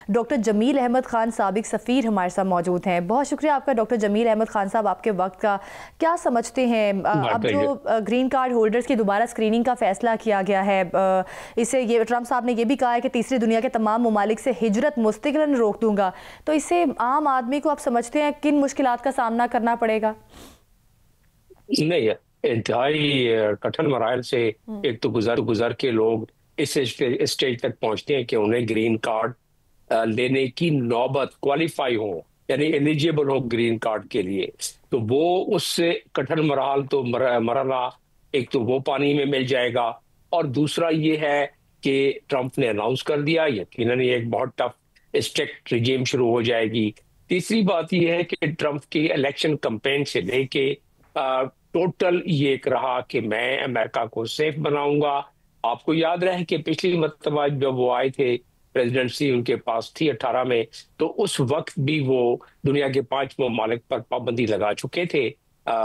Doctor Jameel Ahmad Khan साबिक सफ़ीर हमारे साथ मौजूद हैं। बहुत शुक्रिया आपका डॉक्टर जमील अहमद खान साहब, आपके वक्त का। क्या समझते हैं अब जो ग्रीन कार्ड होल्डर्स की दोबारा स्क्रीनिंग का फैसला किया गया है, इससे ये ट्रंप साहब ने यह भी कहा है कि तीसरी दुनिया के तमाम ममालिक से हिजरत मुस्तकिलन रोक दूंगा, तो इससे आम आदमी को आप समझते हैं किन मुश्किलात का सामना करना पड़ेगा? नहीं, इंतहाई कठिन मराहल से एक तो गुजर के लोग इस स्टेज तक पहुंचते हैं कि उन्हें ग्रीन कार्ड लेने की नौबत, क्वालिफाई हो यानी एलिजिबल हो ग्रीन कार्ड के लिए, तो वो उससे कठिन मराहल तो मरला एक तो वो पानी में मिल जाएगा। और दूसरा ये है कि ट्रंप ने अनाउंस कर दिया, यकीनन ये एक बहुत टफ स्ट्रिक्ट रिजीम शुरू हो जाएगी। तीसरी बात यह है कि ट्रंप की इलेक्शन कैंपेन से लेके टोटल ये एक रहा कि मैं अमेरिका को सेफ बनाऊंगा। आपको याद रहे कि पिछली मर्तबा जब वो आए थे, प्रेसिडेंसी उनके पास थी 18 में, तो उस वक्त भी वो दुनिया के 5 ममालिक पर पाबंदी लगा चुके थे,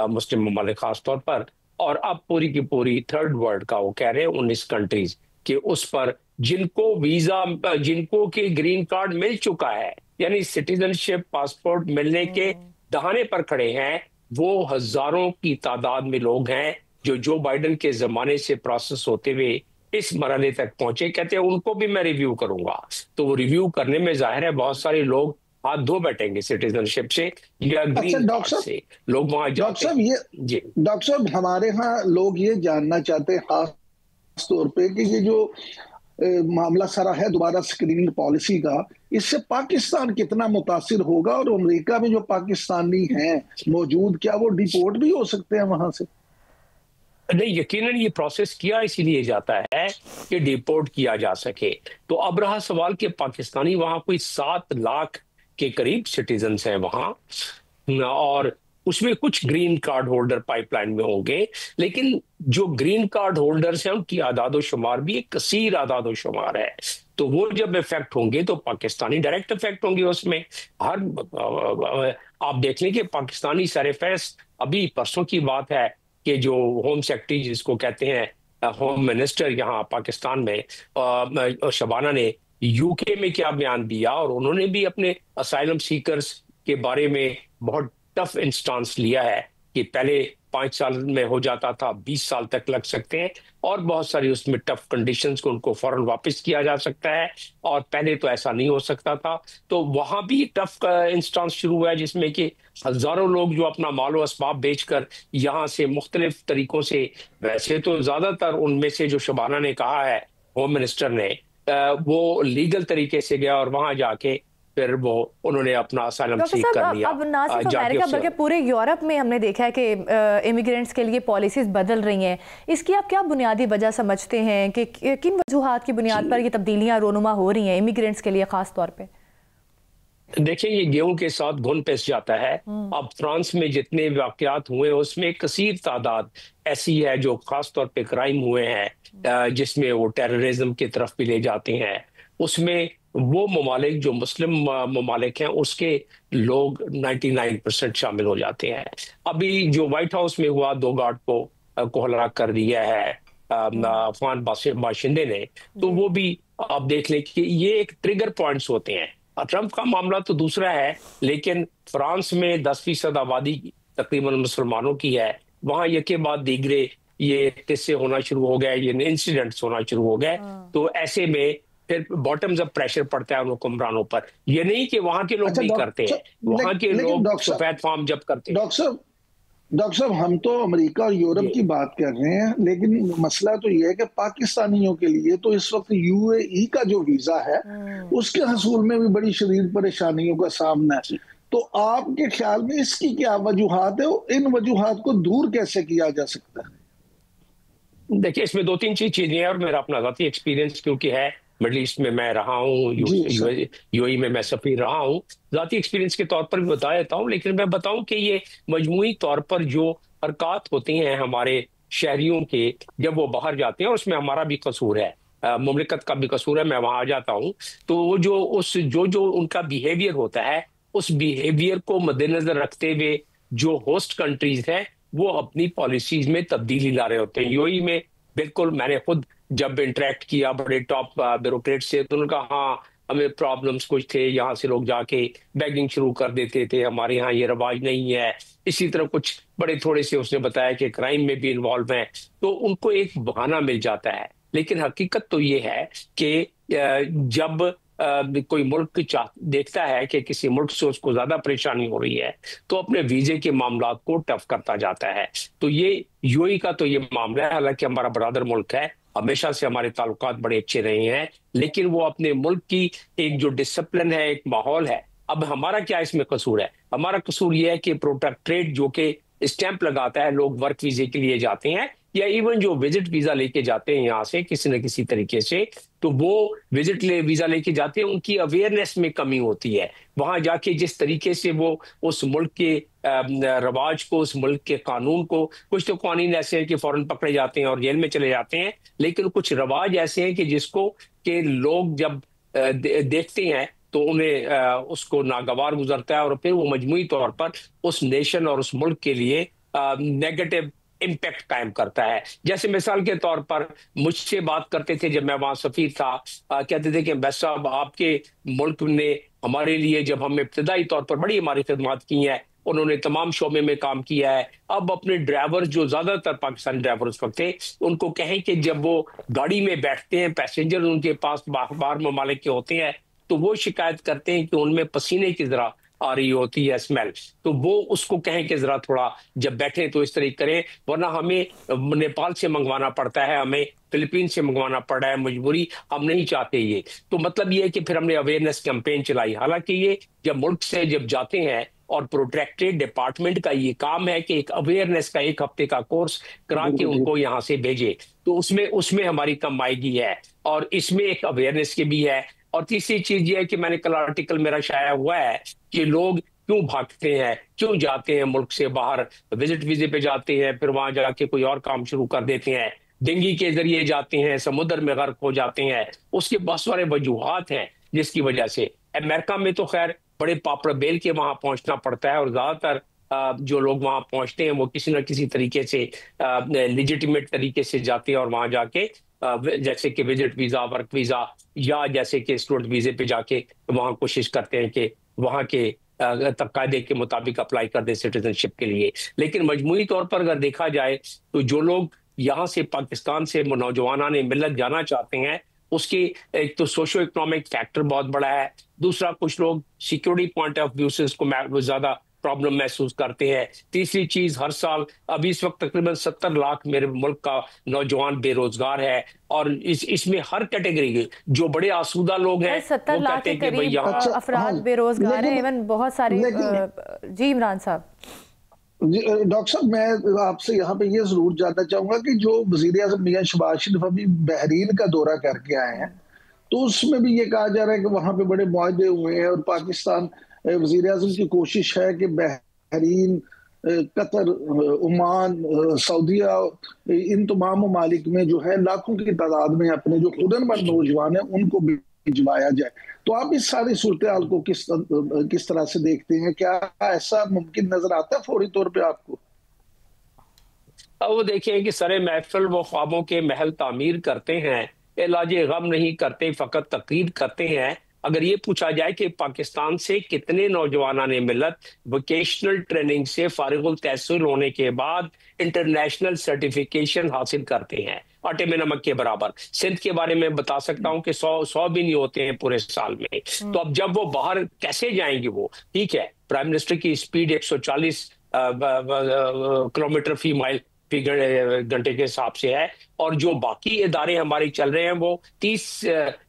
मुस्लिम ममालिक खास तौर पर। और अब पूरी की पूरी थर्ड वर्ल्ड का वो कह रहे हैं 19 कंट्रीज कि उस पर जिनको वीजा, जिनको के ग्रीन कार्ड मिल चुका है, यानी सिटीजनशिप पासपोर्ट मिलने के दहाने पर खड़े हैं, वो हजारों की तादाद में लोग हैं जो जो बाइडेन के जमाने से प्रोसेस होते हुए इस मरहले तक पहुंचे। कहते हैं उनको भी मैं रिव्यू करूंगा। तो वो रिव्यू करने में जाहिर है बहुत सारे लोग हाथ धो बैठेंगे सिटीजनशिप से या ग्रीन कार्ड से। लोग वहां डॉक्टर साहब ये जी डॉक्टर साहब, हमारे यहाँ लोग ये जानना चाहते हैं खास तौर पे कि ये जो मामला सारा है दोबारा स्क्रीनिंग पॉलिसी का, इससे पाकिस्तान कितना मुतासिर होगा, और अमेरिका में जो पाकिस्तानी हैं मौजूद, क्या वो डिपोर्ट भी हो सकते हैं वहां से? नहीं, यकीनन ये प्रोसेस किया इसीलिए जाता है कि डिपोर्ट किया जा सके। तो अब रहा सवाल कि पाकिस्तानी वहां कोई 7 लाख के करीब सिटीजन्स हैं वहां, और उसमें कुछ ग्रीन कार्ड होल्डर पाइपलाइन में होंगे, लेकिन जो ग्रीन कार्ड होल्डर्स हैं उनकी आदादो शुमार भी एक कसीर आदादो शुमार है। तो वो जब इफेक्ट होंगे तो पाकिस्तानी डायरेक्ट इफेक्ट होंगे उसमें। हर आप देख लें कि पाकिस्तानी सरफेस, अभी परसों की बात है कि जो होम सेक्रेटरी जिसको कहते हैं होम मिनिस्टर यहाँ पाकिस्तान में, शबाना ने यूके में क्या बयान दिया, और उन्होंने भी अपने असाइलम सीकर्स के बारे में बहुत टफ इंस्टांस लिया है कि पहले 5 साल में हो जाता था, 20 साल तक लग सकते हैं, और बहुत सारी उसमें टफ कंडीशंस को उनको फौरन वापस किया जा सकता है, और पहले तो ऐसा नहीं हो सकता था। तो वहां भी टफ इंस्टांस शुरू हुआ है जिसमें कि हजारों लोग जो अपना मालो असबाब बेचकर यहाँ से मुख्तलिफ तरीकों से, वैसे तो ज्यादातर उनमें से जो शबाना ने कहा है होम मिनिस्टर ने, वो लीगल तरीके से गया और वहां जाके फिर वो उन्होंने अपना असाइलम सीक कर लिया। अब ना सिर्फ अमेरिका बल्कि पूरे यूरोप में हमने देखा है कि इमिग्रेंट्स के लिए पॉलिसीज बदल रही हैं। इसकी आप क्या बुनियादी वजह समझते हैं कि किन वजूहात की बुनियाद पर ये तब्दीलियां रोनुमा हो रही हैं इमिग्रेंट्स के लिए खास तौर पे? देखिए, ये गेहूं के साथ घुन पिस जाता है। अब फ्रांस में जितने वाकयात हुए उसमें कसीर तादाद ऐसी है जो खास तौर पे क्राइम हुए हैं, जिसमें वो टेररिज्म की तरफ भी ले जाते हैं। उसमें वो ममालिक जो मुस्लिम ममालिक हैं उसके लोग 99% शामिल हो जाते हैं। अभी जो व्हाइट हाउस में हुआ, 2 गार्ड को हलाक कर दिया है अफगान बाशिंदे ने, तो वो भी आप देख लें कि ये एक ट्रिगर पॉइंट्स होते हैं। ट्रंप का मामला तो दूसरा है, लेकिन फ्रांस में 10% आबादी तकरीबन मुसलमानों की है। वहां यके बाद दीगरे ये किस्से होना शुरू हो गए, ये इंसिडेंट्स होना शुरू हो गए। तो ऐसे में फिर बॉटम्स अप प्रेशर पड़ता है उन हुक्मरानों पर। ये नहीं कि वहां के लोग नहीं करते हैं, वहां के लोग सफेद फार्म जब करते हैं। डॉक्टर साहब, हम तो अमेरिका और यूरोप की बात कर रहे हैं, लेकिन मसला तो ये है कि पाकिस्तानियों के लिए तो इस वक्त यूएई का जो वीजा है उसके हसूल में भी बड़ी शदीद परेशानियों का सामना है। तो आपके ख्याल में इसकी क्या वजूहात है, इन वजूहात को दूर कैसे किया जा सकता है? देखिए, इसमें 2-3 चीजें हैं, और मेरा अपना जाती एक्सपीरियंस क्योंकि है, मिडल ईस्ट में मैं रहा हूँ, यूएई में मैं सफीर रहा हूँ, जाती एक्सपीरियंस के तौर पर भी बता देता हूँ। लेकिन मैं बताऊं कि ये मजमूई तौर पर जो हरकत होती हैं हमारे शहरियों के जब वो बाहर जाते हैं, उसमें हमारा भी कसूर है, मुमलिकत का भी कसूर है। मैं वहां आ जाता हूँ तो वो जो उनका बिहेवियर होता है, उस बिहेवियर को मद्देनजर रखते हुए जो होस्ट कंट्रीज हैं वो अपनी पॉलिसीज में तब्दीली ला रहे होते हैं। यूएई में बिल्कुल, मैंने खुद जब इंटरेक्ट किया बड़े टॉप ब्यूरोक्रेट से, तो उन्होंने कहा हाँ हमें प्रॉब्लम्स कुछ थे, यहाँ से लोग जाके बैगिंग शुरू कर देते थे, हमारे यहाँ ये रवाज नहीं है। इसी तरह कुछ बड़े थोड़े से उसने बताया कि क्राइम में भी इन्वॉल्व हैं, तो उनको एक बहाना मिल जाता है। लेकिन हकीकत तो ये है कि जब कोई मुल्क देखता है कि किसी मुल्क से उसको ज्यादा परेशानी हो रही है, तो अपने वीजे के मामला को टफ करता जाता है। तो ये यूएई का तो ये मामला है, हालांकि हमारा बरादर मुल्क है, हमेशा से हमारे ताल्लुकात बड़े अच्छे रहे हैं, लेकिन वो अपने मुल्क की एक जो डिसिप्लिन है, एक माहौल है। अब हमारा क्या इसमें कसूर है? हमारा कसूर ये है कि प्रोटेक्टरेट जो कि स्टैंप लगाता है, लोग वर्क वीजे के लिए जाते हैं या इवन जो विजिट वीजा लेके जाते हैं यहाँ से किसी न किसी तरीके से, तो वो वीजा लेके जाते हैं, उनकी अवेयरनेस में कमी होती है। वहां जाके जिस तरीके से वो उस मुल्क के रवाज को, उस मुल्क के कानून को, कुछ तो कानून ऐसे हैं कि फौरन पकड़े जाते हैं और जेल में चले जाते हैं, लेकिन कुछ रवाज ऐसे हैं कि जिसको के लोग जब देखते हैं तो उन्हें उसको नागवार गुजरता है और फिर वो मजमूई तौर पर उस नेशन और उस मुल्क के लिए नेगेटिव इम्पैक्ट कायम करता है। जैसे मिसाल के तौर पर मुझसे बात करते थे जब मैं वहां सफीर था, कहते थे कि बस साहब आपके मुल्क ने हमारे लिए, जब हम इब्तदाई तौर पर बड़ी हमारी खिदमत की है, उन्होंने तमाम शोबे में काम किया है, अब अपने ड्राइवर जो ज्यादातर पाकिस्तानी ड्राइवर उस वक्त थे, उनको कहें कि जब वो गाड़ी में बैठते हैं, पैसेंजर उनके पास बाहर ममालिक के होते हैं, तो वो शिकायत करते हैं कि उनमें पसीने की जरा आ रही होती है स्मेल, तो वो उसको कहें कि जरा थोड़ा जब बैठे तो इस तरह करें, वरना हमें नेपाल से मंगवाना पड़ता है, हमें फिलीपीन से मंगवाना पड़ा है, मजबूरी, हम नहीं चाहते ये। तो मतलब ये है कि फिर हमने अवेयरनेस कैंपेन चलाई। हालांकि ये जब मुल्क से जब जाते हैं और प्रोटेक्टेड डिपार्टमेंट का ये काम है कि एक अवेयरनेस का 1 हफ्ते का कोर्स करा के उनको यहाँ से भेजे, तो उसमें उसमें हमारी कमाईगी है और इसमें एक अवेयरनेस की भी है। और तीसरी चीज ये है कि मैंने कल आर्टिकल मेरा शाया हुआ है कि लोग क्यों भागते हैं, क्यों जाते हैं मुल्क से बाहर, विजिट वीजे पे जाते हैं, फिर वहां जाके कोई और काम शुरू कर देते हैं, डिंगी के जरिए जाते हैं, समुद्र में गर्क हो जाते हैं। उसके बहुत सारे वजूहात हैं जिसकी वजह से अमेरिका में तो खैर बड़े पापड़ बेल के वहां पहुंचना पड़ता है और ज्यादातर जो लोग वहां पहुंचते हैं वो किसी न किसी तरीके से लिजिटिमेट तरीके से जाते हैं और वहां जाके जैसे कि विजिट वीजा, वर्क वीजा या जैसे कि स्टूडेंट वीजे पे जाके वहां कोशिश करते हैं कि वहां के कायदे के मुताबिक अप्लाई कर दे सिटीजनशिप के लिए। लेकिन मजमूई तौर पर अगर देखा जाए तो जो लोग यहाँ से पाकिस्तान से नौजवान ने मिलत जाना चाहते हैं, उसके एक तो सोशो इकोनॉमिक फैक्टर बहुत बड़ा है, दूसरा कुछ लोग सिक्योरिटी पॉइंट ऑफ व्यू से इसको ज्यादा प्रॉब्लम महसूस करते हैं, तीसरी चीज हर साल अभी इस वक्त तकरीबन 70 लाख मेरे मुल्क का नौजवान बेरोजगार है और इसमें हर कैटेगरी के जो बड़े आसूदा लोग हैं 70 लाख के करीब अफराद बेरोजगार हैं, इवन बहुत सारे। जी इमरान साहब। डॉक्टर साहब, मैं आपसे यहाँ पे ये जरूर जानना चाहूंगा कि जो वजीर आजम मियां शहबाज शरीफ अभी बहरीन का दौरा करके आए हैं, तो उसमें भी ये कहा जा रहा है कि वहां पे बड़े मुआहदे हुए हैं और पाकिस्तान, वजीर आजम की कोशिश है कि बहरीन, कतर, ओमान, सऊदीया, इन तमाम ममालिक में जो है लाखों की तादाद में अपने जो हुनरमंद नौजवान हैं उनको भिजवाया जाए। तो आप इस सारी सूरत हाल को किस तरह से देखते हैं? क्या ऐसा मुमकिन नजर आता है फौरी तौर पे आपको? अब वो देखिए कि सरे महफिल वो ख्वाबों के महल तामीर करते हैं, इलाजे गम नहीं करते, फकत तकरीर करते हैं। अगर ये पूछा जाए कि पाकिस्तान से कितने नौजवान ने मिलत वोकेशनल ट्रेनिंग से फारिगुल तहसील होने के बाद इंटरनेशनल सर्टिफिकेशन हासिल करते हैं, आटे में नमक के बराबर। सिंध के बारे में बता सकता हूं कि 100 भी नहीं होते हैं पूरे साल में। तो अब जब वो बाहर कैसे जाएंगे? वो ठीक है, प्राइम मिनिस्टर की स्पीड 140 किलोमीटर फी माइल घंटे के हिसाब से है और जो बाकी इदारे हमारे चल रहे हैं वो 30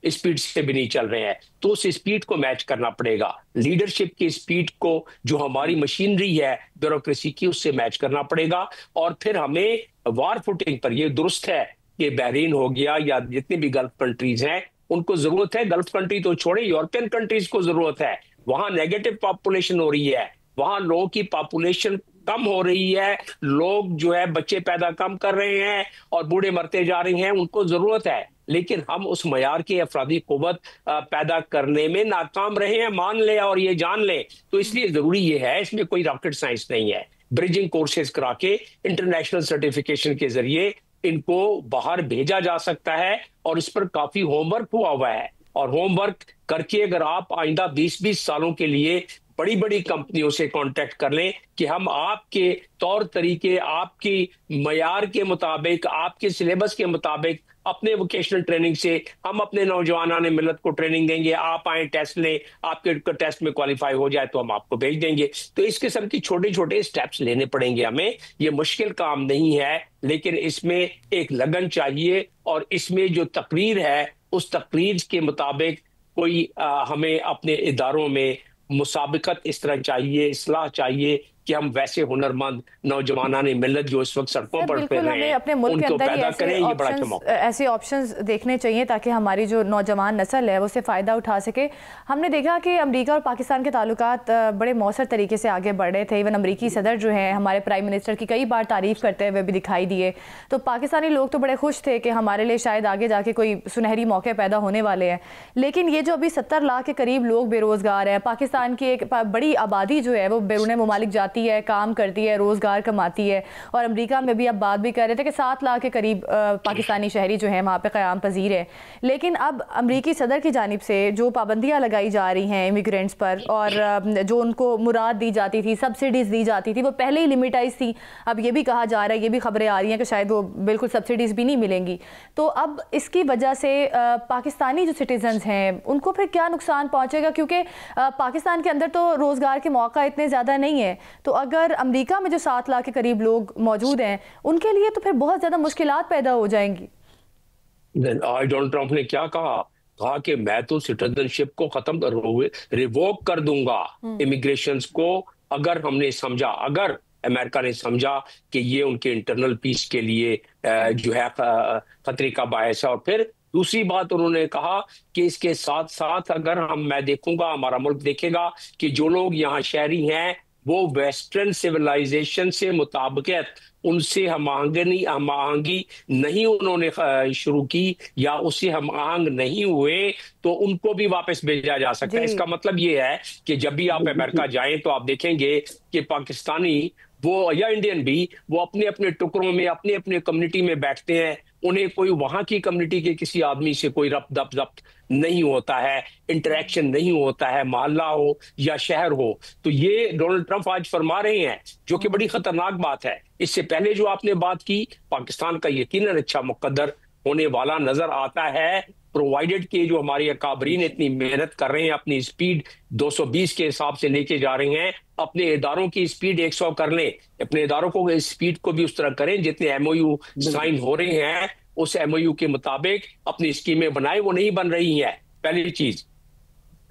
स्पीड से भी नहीं चल रहे हैं। तो उस स्पीड को मैच करना पड़ेगा, लीडरशिप की स्पीड को जो हमारी मशीनरी है ब्यूरोक्रेसी की, उससे मैच करना पड़ेगा। और फिर हमें वार फुटिंग पर, ये दुरुस्त है कि बहरीन हो गया या जितनी भी गल्फ कंट्रीज हैं उनको जरूरत है, गल्फ कंट्री तो छोड़े यूरोपियन कंट्रीज को जरूरत है, वहां नेगेटिव पॉपुलेशन हो रही है, वहां लोगों की पॉपुलेशन कम हो रही है, लोग जो है बच्चे पैदा कम कर रहे हैं और बूढ़े मरते जा रहे हैं, उनको जरूरत है। लेकिन हम उस मयार की अफरादी कुव्वत पैदा करने में नाकाम रहे हैं, मान ले और ये जान ले। तो इसलिए जरूरी ये है, इसमें कोई रॉकेट साइंस नहीं है, ब्रिजिंग कोर्सेज करा के इंटरनेशनल सर्टिफिकेशन के जरिए इनको बाहर भेजा जा सकता है और इस पर काफी होमवर्क हुआ है। और होमवर्क करके अगर आप आइंदा 20-20 सालों के लिए बड़ी बड़ी कंपनियों से कांटेक्ट कर लें कि हम आपके तौर तरीके, आपकी मयार के मुताबिक, आपके सिलेबस के मुताबिक अपने वोकेशनल ट्रेनिंग से हम अपने नौजवान मिलत को ट्रेनिंग देंगे, आप आए टेस्ट लें, आपके टेस्ट में क्वालिफाई हो जाए तो हम आपको भेज देंगे। तो इस किस्म की छोटे छोटे स्टेप्स लेने पड़ेंगे हमें। ये मुश्किल काम नहीं है, लेकिन इसमें एक लगन चाहिए और इसमें जो तकरीर है उस तकरीर के मुताबिक कोई हमें अपने इदारों में मुसाबिकत इस तरह चाहिए, इस्लाह चाहिए कि हम वैसे हुनरमंद नौजवान मिलत जो इस वक्त सड़कों पर फिर रहे हैं अपने मुल्क के उनको अंदर पैदा करें। ये बड़ा अच्छा मौका, ऐसे ऑप्शंस देखने चाहिए ताकि हमारी जो नौजवान नस्ल है वो उससे फ़ायदा उठा सके। हमने देखा कि अमेरिका और पाकिस्तान के ताल्लुकात बड़े मौसर तरीके से आगे बढ़ रहे थे। इवन अमरीकी सदर जो हैं हमारे प्राइम मिनिस्टर की कई बार तारीफ़ करते हुए भी दिखाई दिए। तो पाकिस्तानी लोग तो बड़े खुश थे कि हमारे लिए शायद आगे जाके कोई सुनहरी मौके पैदा होने वाले हैं। लेकिन ये जो अभी 70 लाख के करीब लोग बेरोज़गार हैं, पाकिस्तान की एक बड़ी आबादी जो है वो बैरून मुमालिक जाती है, काम करती है, रोज़गार कमाती है। और अमेरिका में भी अब बात भी कर रहे थे कि 7 लाख के करीब पाकिस्तानी शहरी जो हैं वहाँ पे क़याम पजीर है। लेकिन अब अमरीकी सदर की जानिब से जो पाबंदियाँ लगाई जा रही हैं इमिग्रेंट्स पर और जो उनको मुराद दी जाती थी, सब्सिडीज़ दी जाती थी, वो पहले ही लिमिटाइज थी। अब ये भी कहा जा रहा है, ये भी खबरें आ रही हैं कि शायद वो बिल्कुल सब्सिडीज़ भी नहीं मिलेंगी। तो अब इसकी वजह से पाकिस्तानी जो सिटीजन्स हैं उनको फिर क्या नुकसान पहुँचेगा? क्योंकि पाकिस्तान के अंदर तो रोज़गार के मौका इतने ज़्यादा नहीं है। तो अगर अमेरिका में जो 7 लाख के करीब लोग मौजूद हैं उनके लिए तो फिर बहुत ज़्यादा मुश्किलात पैदा हो जाएंगी। आज डोनाल्ड ट्रंप ने क्या कहा कि मैं तो सिटीजनशिप को खत्म रिवोक कर दूंगा इमिग्रेशन को, अगर हमने समझा, अगर अमेरिका ने समझा कि ये उनके इंटरनल पीस के लिए जो है खतरे का बायस है। और फिर दूसरी बात उन्होंने कहा कि इसके साथ साथ अगर मैं देखूंगा, हमारा मुल्क देखेगा कि जो लोग यहाँ शहरी हैं वो वेस्टर्न सिविलाइजेशन से मुताबिकत, उनसे हम-आहंगी नहीं उन्होंने शुरू की या उससे हम आहंग नहीं हुए तो उनको भी वापस भेजा जा सकता है। इसका मतलब ये है कि जब भी आप अमेरिका जाएं तो आप देखेंगे कि पाकिस्तानी वो या इंडियन भी वो अपने अपने टुकड़ों में, अपने अपने कम्युनिटी में बैठते हैं। उन्हें कोई वहां की कम्युनिटी के किसी आदमी से कोई रब्त नहीं होता है, इंटरेक्शन नहीं होता है, मोहल्ला हो या शहर हो। तो ये डोनाल्ड ट्रंप आज फरमा रहे हैं, जो कि बड़ी खतरनाक बात है। इससे पहले जो आपने बात की, पाकिस्तान का यकीनन अच्छा मुकद्दर होने वाला नजर आता है, प्रोवाइडेड के जो हमारे अकाबरीन इतनी मेहनत कर रहे हैं, अपनी स्पीड 220 के हिसाब से लेके जा रहे हैं, अपने इदारों की स्पीड 100 कर लें, अपने इदारों को स्पीड को भी उस तरह करें जितने एमओयू साइन हो रहे हैं उस एमओयू के मुताबिक अपनी स्कीमें बनाए, वो नहीं बन रही हैं, पहली चीज।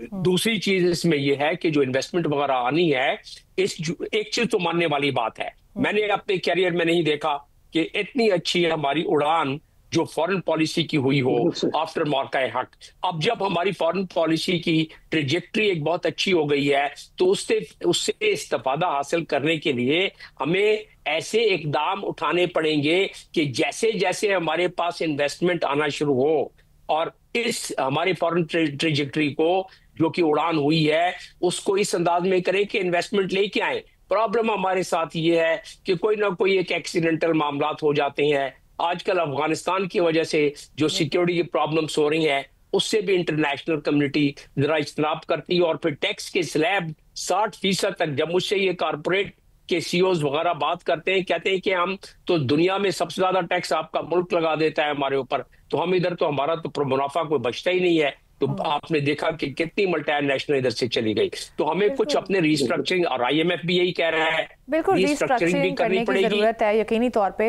दूसरी चीज इसमें यह है कि जो इन्वेस्टमेंट वगैरह आनी है, एक चीज तो मानने वाली बात है, मैंने अपने कैरियर में नहीं देखा कि इतनी अच्छी हमारी उड़ान जो फॉरेन पॉलिसी की हुई हो आफ्टर मौका हक। अब जब हमारी फॉरेन पॉलिसी की ट्रेजेक्ट्री एक बहुत अच्छी हो गई है तो उससे इस्तेफादा हासिल करने के लिए हमें ऐसे इकदाम उठाने पड़ेंगे कि जैसे जैसे हमारे पास इन्वेस्टमेंट आना शुरू हो और इस हमारी फॉरेन ट्रेजेक्ट्री को जो कि उड़ान हुई है उसको इस अंदाज में करें कि इन्वेस्टमेंट लेके आए। प्रॉब्लम हमारे साथ ये है कि कोई ना कोई एक एक्सीडेंटल मामलात हो जाते हैं। आजकल अफगानिस्तान की वजह से जो सिक्योरिटी की प्रॉब्लम्स हो रही हैं उससे भी इंटरनेशनल कम्युनिटी जरा इज्तनाब करती है। और फिर टैक्स के स्लैब 60% तक, जब मुझसे ये कारपोरेट के सीईओज वगैरह बात करते हैं, कहते हैं कि हम तो दुनिया में सबसे ज्यादा टैक्स आपका मुल्क लगा देता है हमारे ऊपर, तो हम इधर तो हमारा तो मुनाफा कोई बचता ही नहीं है। तो आपने देखा कि कितनी मल्टीनेशनल इधर से चली गई। तो हमें कुछ अपने रिस्ट्रक्चरिंग, और आईएमएफ भी यही कह रहा है, बिल्कुल रिस्ट्रक्चरिंग भी करने की जरूरत है यकीनी तौर पे।